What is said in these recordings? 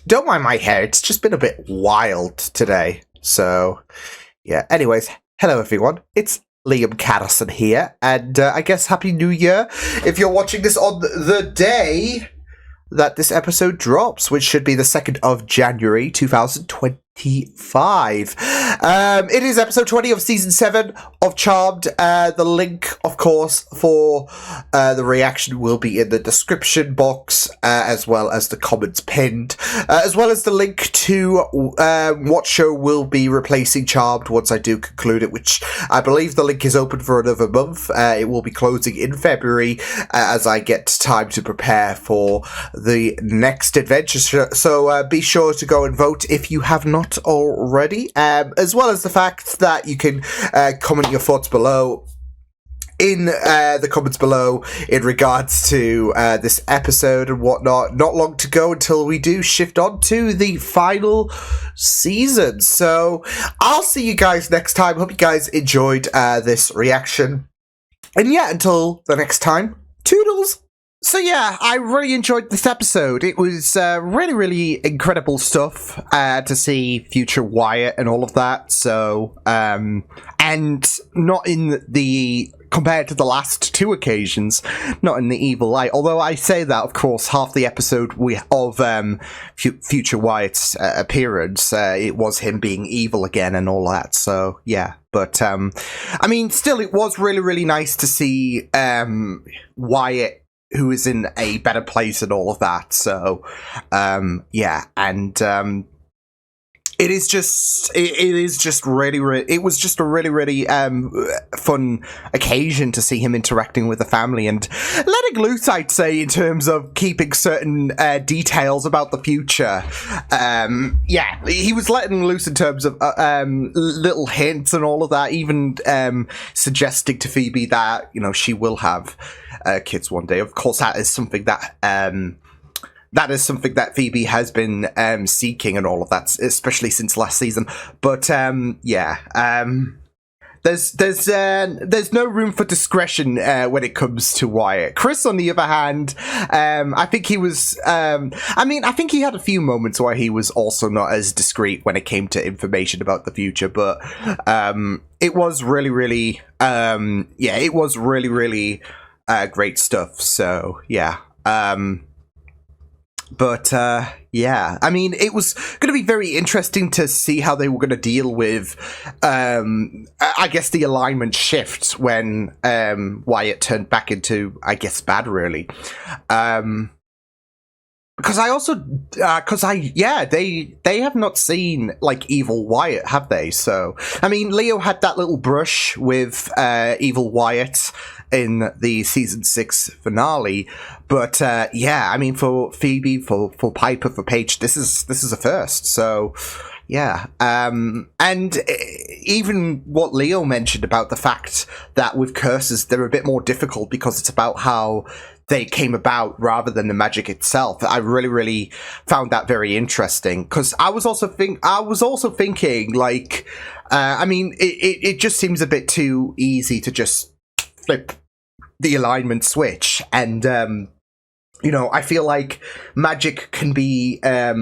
Don't mind my hair, it's just been a bit wild today. So, yeah. Anyways, hello everyone. It's Liam Caddison here, and I guess Happy New Year if you're watching this on the day that this episode drops, which should be the 2nd of January 2025. It is episode 20 of season 7 of Charmed. The link, of course, for the reaction will be in the description box, as well as the comments pinned, as well as the link to what show will be replacing Charmed once I do conclude it, which I believe the link is open for another month. It will be closing in February as I get time to prepare for the next adventure. So be sure to go and vote if you have not already, as well as the fact that you can comment your thoughts below in the comments below in regards to this episode and whatnot. Not long to go until we do shift on to the final season. So I'll see you guys next time. Hope you guys enjoyed this reaction. And yeah, until the next time, toodles! So yeah, I really enjoyed this episode. It was really incredible stuff to see future Wyatt and all of that. So, and not in the, compared to the last two occasions, not in the evil light. Although I say that, of course, half the episode of future Wyatt's appearance, it was him being evil again and all that. So yeah, but I mean, still, it was really nice to see Wyatt, who is in a better place and all of that. So, yeah, and it was just a really fun occasion to see him interacting with the family and letting loose, I'd say, in terms of keeping certain details about the future. Yeah, he was letting loose in terms of little hints and all of that, even suggesting to Phoebe that, you know, she will have kids one day. Of course, that is something that Phoebe has been seeking and all of that, especially since last season. But yeah, there's no room for discretion when it comes to Wyatt. Chris, on the other hand, I think he was. I think he had a few moments where he was also not as discreet when it came to information about the future. But it was really great stuff. So yeah. But yeah, I mean, it was going to be very interesting to see how they were going to deal with, I guess, the alignment shift when Wyatt turned back into, I guess, bad, really. Because they have not seen, like, evil Wyatt, have they? So, I mean, Leo had that little brush with evil Wyatt in the season 6 finale, but yeah, I mean, for Phoebe, for Piper, for Paige, this is a first. So yeah, and even what Leo mentioned about the fact that with curses they're a bit more difficult because it's about how they came about rather than the magic itself. I really found that very interesting, because I was also thinking, like, I mean, it just seems a bit too easy to just flip the alignment switch, and you know, I feel like magic can be a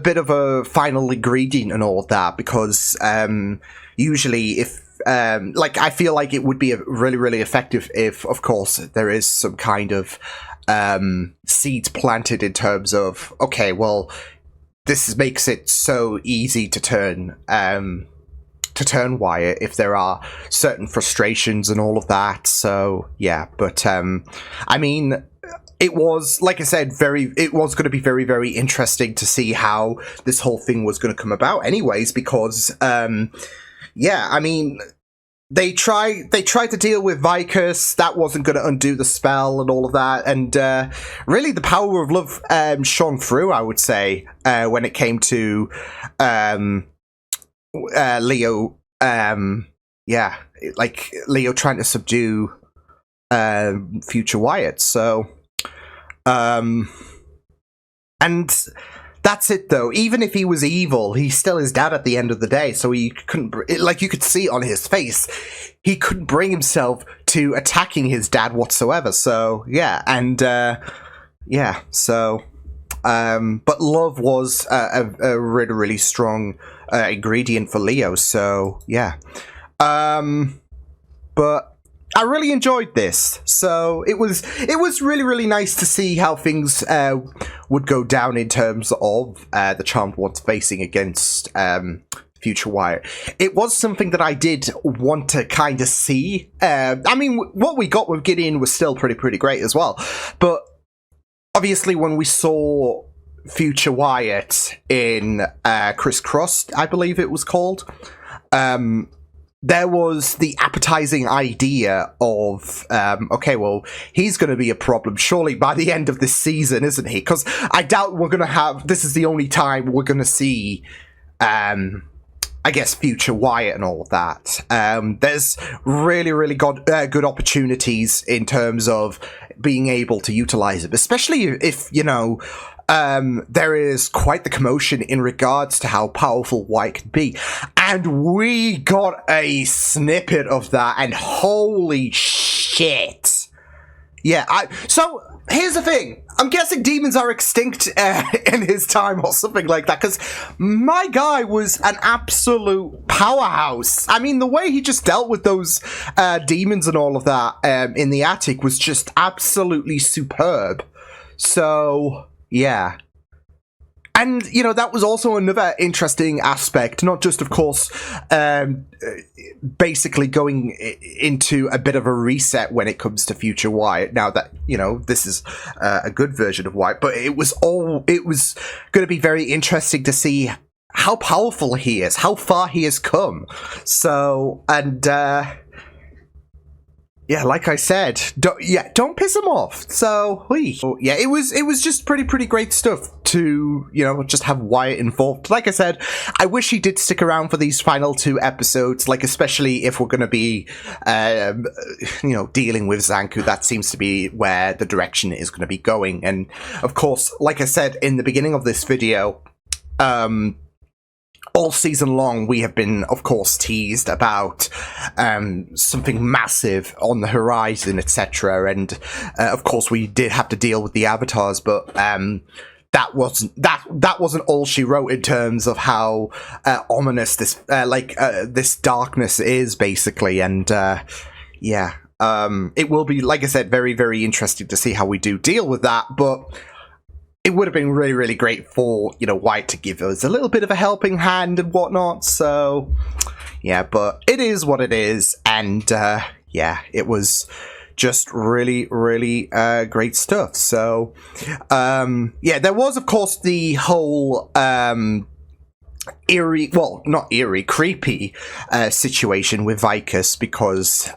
bit of a final ingredient and all of that, because usually if like, I feel like it would be really effective if, of course, there is some kind of seeds planted in terms of, okay, well, this makes it so easy to turn Wyatt if there are certain frustrations and all of that. So yeah, but I mean, it was, like I said, it was going to be very interesting to see how this whole thing was going to come about anyways, because yeah, I mean, they tried to deal with vikus. That wasn't going to undo the spell and all of that, and really the power of love shone through, I would say, when it came to Leo, yeah, like Leo trying to subdue future Wyatt. So and that's it, though. Even if he was evil, he's still his dad at the end of the day, so he couldn't, like, you could see on his face, he couldn't bring himself to attacking his dad whatsoever. So yeah, and yeah, so but love was a really really strong ingredient for Leo, so yeah. But I really enjoyed this, so it was really really nice to see how things would go down in terms of the Charmed Ones facing against future Wyatt. It was something that I did want to kind of see. I mean, what we got with Gideon was still pretty great as well, but obviously when we saw future Wyatt in Crisscross, I believe it was called, there was the appetizing idea of, okay, well, he's going to be a problem surely by the end of this season, isn't he? Because I doubt we're going to have, this is the only time we're going to see, I guess, future Wyatt and all of that. There's really good opportunities in terms of being able to utilize it, especially if, you know, there is quite the commotion in regards to how powerful Wyatt can be. And we got a snippet of that, and holy shit. Yeah, so here's the thing. I'm guessing demons are extinct in his time or something like that, because my guy was an absolute powerhouse. I mean, the way he just dealt with those demons and all of that in the attic was just absolutely superb. So, yeah. And, you know, that was also another interesting aspect, not just, of course, basically going into a bit of a reset when it comes to future Wyatt, now that, you know, this is a good version of Wyatt, but it was going to be very interesting to see how powerful he is, how far he has come. So, and, yeah, like I said, don't piss him off. So, yeah, it was just pretty great stuff to, you know, just have Wyatt involved. Like I said, I wish he did stick around for these final 2 episodes, like especially if we're going to be, you know, dealing with Zanku. That seems to be where the direction is going to be going. And of course, like I said in the beginning of this video, all season long, we have been, of course, teased about something massive on the horizon, etc. And of course, we did have to deal with the avatars, but that wasn't all she wrote in terms of how ominous this this darkness is, basically. And yeah, it will be, like I said, very interesting to see how we do deal with that, but it would have been really great for, you know, Wyatt to give us a little bit of a helping hand and whatnot. So, yeah, but it is what it is. And, yeah, it was just really great stuff. So, yeah, there was, of course, the whole, creepy situation with Vikus, because,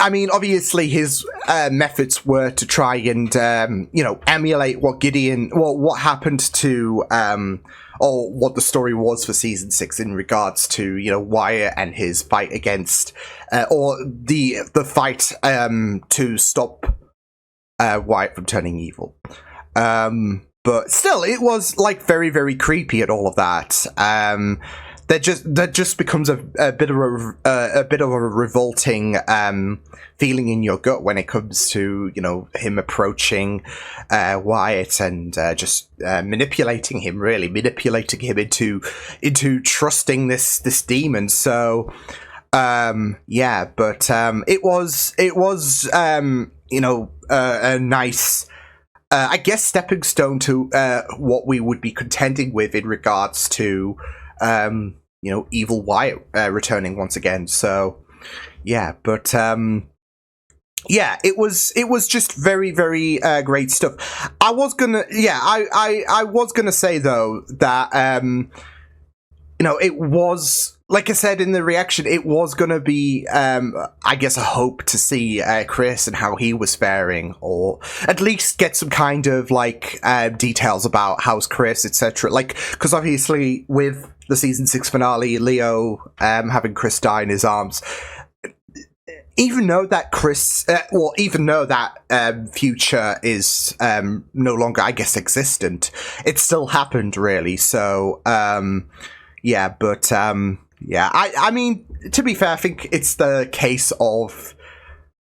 I mean, obviously his methods were to try and, you know, emulate what what happened to, or what the story was for season 6 in regards to, you know, Wyatt and his fight against, or the fight to stop Wyatt from turning evil. But still, it was like very creepy and all of that. That just becomes a bit of a revolting feeling in your gut when it comes to, you know, him approaching Wyatt and just manipulating him into trusting this demon. So yeah, but it was you know, a nice, I guess, stepping stone to what we would be contending with in regards to, you know, evil Wyatt returning once again. So, yeah, but yeah, it was just very great stuff. I was gonna say though that you know, it was, like I said in the reaction, it was gonna be I guess a hope to see Chris and how he was faring, or at least get some kind of like details about how's Chris, etc. Like, because obviously with the season 6 finale, Leo having Chris die in his arms, even though that Future is no longer, I guess, existent, it still happened, really. So yeah, but yeah, I mean, to be fair, I think it's the case of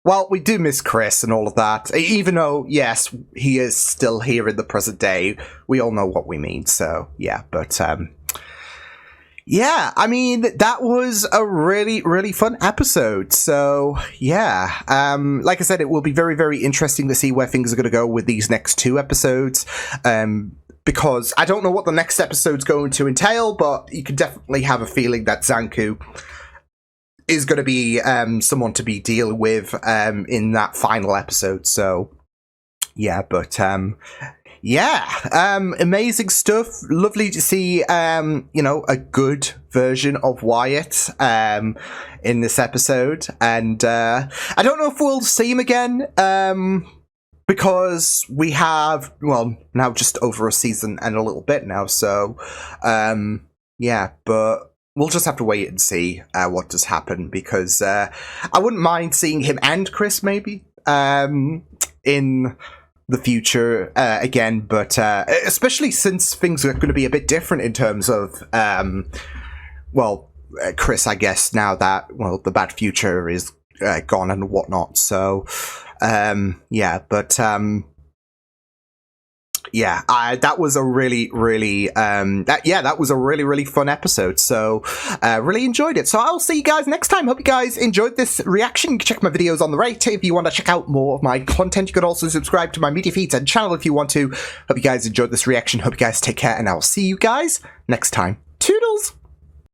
well, we do miss Chris and all of that. Even though, yes, he is still here in the present day, we all know what we mean. So, yeah, but, yeah, I mean, that was a really, really fun episode. So, yeah, like I said, it will be very, very interesting to see where things are going to go with these next 2 episodes. Because I don't know what the next episode's going to entail, but you can definitely have a feeling that Zanku is going to be someone to be dealing with in that final episode. So, yeah, but yeah, amazing stuff. Lovely to see, you know, a good version of Wyatt in this episode. And I don't know if we'll see him again, because we have, well, now just over a season and a little bit now. So, yeah, but we'll just have to wait and see what does happen, because I wouldn't mind seeing him and Chris maybe in the future again, but especially since things are going to be a bit different in terms of, well, Chris, I guess, now that, well, the bad future is gone and whatnot. So, yeah, but yeah, that was a really, really, that was a really, really fun episode. So, really enjoyed it. So I'll see you guys next time. Hope you guys enjoyed this reaction. You can check my videos on the right. If you want to check out more of my content, you can also subscribe to my media feeds and channel if you want to. Hope you guys enjoyed this reaction. Hope you guys take care, and I'll see you guys next time. Toodles!